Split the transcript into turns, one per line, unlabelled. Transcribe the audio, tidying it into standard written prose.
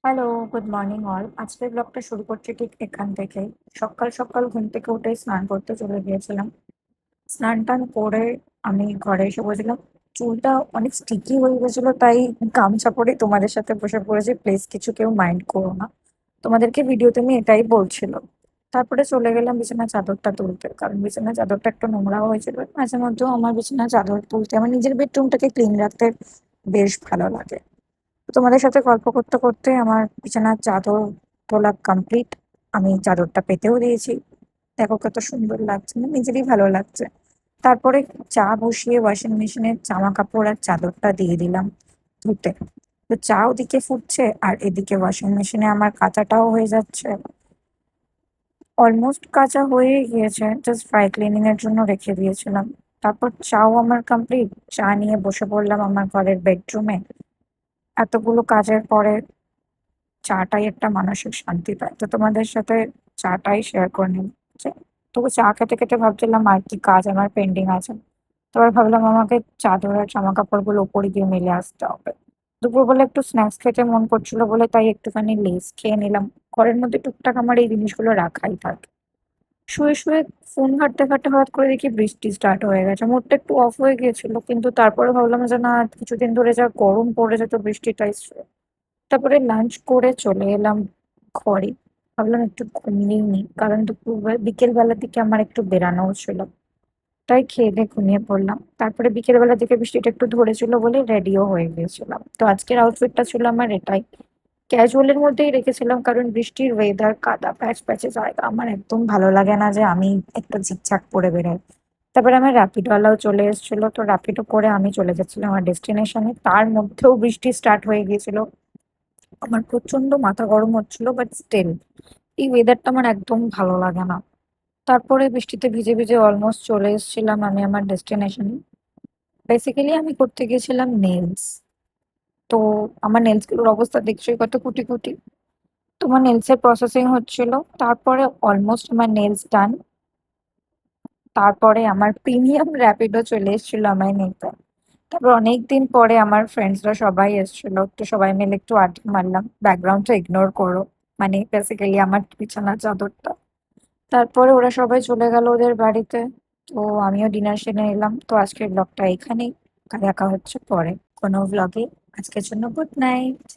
Hello, good morning all. আজকের ব্লগটা শুরু করছি ঠিক এখান থেকেই। সকাল সকাল ঘুম থেকে উঠেই স্নান করতে চলে গিয়েছিলাম। স্নান টান করে আমি ঘরে এসে বসেছিলাম। চুলটা অনেক স্টিকি হয়ে গেছিল, তাই গামছা পরে তোমাদের সাথে বসে পড়েছি। প্লিজ কিছু কেউ মাইন্ড করো না। তোমাদেরকে ভিডিওতে আমি এটাই বলছিলাম। তারপরে চলে গেলাম বিছানার চাদরটা তুলতে, কারণ বিছানার চাদরটা একটু নোংরা হয়েছিল। মাঝে মধ্যেও আমার বিছানার চাদর তুলতে, আমার নিজের বেডরুমটাকে ক্লিন রাখতে বেশ ভালো লাগে। তোমাদের সাথে গল্প করতে করতে আমার বিছানার চাদর তোলা কমপ্লিট। আমি চাদরটা পেতেও দিয়েছি। দেখো কত সুন্দর লাগছে, না নিজেরই ভালো লাগছে। তারপরে চা বসিয়ে ওয়াশিং মেশিনে জামা কাপড় আর চাদরটা দিয়ে দিলাম ধুতে। তো চা ওদিকে ফুটছে আর এদিকে ওয়াশিং মেশিনে আমার কাচাটাও হয়ে যাচ্ছে। অলমোস্ট কাঁচা হয়ে গিয়েছে, জাস্ট ড্রাই ক্লিনিং এর জন্য রেখে দিয়েছিলাম। তারপর চাও আমার কমপ্লিট। চা নিয়ে বসে পড়লাম আমার ঘরের বেডরুমে। এতগুলো কাজের পরে চাটাই একটা মানসিক শান্তি পায়, তো তোমাদের সাথে চাটাই শেয়ার করে নিলাম। যে- তবু চা খেতে খেতে ভাবছিলাম আর কি কাজ আমার পেন্ডিং আছে। তারপর ভাবলাম আমাকে চাদর আর জামা কাপড় গুলো উপরে দিয়ে মেলে আসতে হবে। দুপুরবেলা একটু স্ন্যাক্স খেতে মন করছিল বলে তাই একটুখানি লেস খেয়ে নিলাম। ঘরের মধ্যে টুকটাক আমার এই জিনিসগুলো রাখাই থাকে। শুয়ে শুয়ে ফোন ঘাঁটতে ঘাঁটতে হঠাৎ করে দেখি বৃষ্টি স্টার্ট হয়ে গেছে। মুডটা একটু অফ হয়ে গিয়েছিল, কিন্তু তারপরে ভাবলাম যে না, কিছুদিন ধরে যা গরম পড়েছে তো বৃষ্টিটাই। তারপরে লাঞ্চ করে চলে এলাম ঘরে। ভাবলাম একটু ঘুমিয়েই নিই, কারণ বিকেল বেলার দিকে আমার একটু বেরানোও ছিল। তাই খেয়ে দিয়ে ঘুমিয়ে পড়লাম। তারপরে বিকেল বেলা দিকে বৃষ্টিটা একটু ধরেছিল বলে রেডিও হয়ে গিয়েছিলাম। তো আজকের আউটফিটটা ছিল আমার এটাই। ক্যাজুয়ালের মধ্যেই রেখেছিলাম, কারণ বৃষ্টির ওয়েদার, কাদা প্যাচ প্যাচে জায়গা আমার একদম ভালো লাগে না যে আমি একটা ঝিকঝাক পরে বেরোই। তারপরে আমার র্যাপিডোওয়ালাও চলে এসেছিল, তো র্যাপিডো করে আমি চলে যাচ্ছিলাম আমার ডেস্টিনেশনে। তার মধ্যেও বৃষ্টি স্টার্ট হয়ে গিয়েছিল। আমার প্রচন্ড মাথা গরম হচ্ছিল, বাট স্টিল এই ওয়েদারটা আমার একদম ভালো লাগে না। তারপরে বৃষ্টিতে ভিজে ভিজে অলমোস্ট চলে এসেছিলাম আমি আমার ডেস্টিনেশনে। বেসিক্যালি আমি করতে গেছিলাম নেলস। তো আমার নেলস গুলোর অবস্থা দেখছোই, কত কুটি কুটি। তোমার নেলস এর প্রসেসিং হচ্ছিল। তারপরে অলমোস্ট আমার নেলস ডান। তারপরে আমার প্রিমিয়াম র্যাপিডো চলে এসেছিল আমায় নিতে। তারপর অনেকদিন পরে আমার ফ্রেন্ডসরা সবাই এসেছিল, তো সবাই মিলে একটু আড্ডা মারলাম। ব্যাকগ্রাউন্ডটা ইগনোর করো, মানে বেসিক্যালি আমার বিছানার চাদরটা। তারপরে ওরা সবাই চলে গেল ওদের বাড়িতে। তো আমিও ডিনার সেরে নিলাম। তো আজকের ব্লগটা এখানেই। দেখা হচ্ছে পরে কোনো ব্লগে। আজকের জন্য গুড নাইট।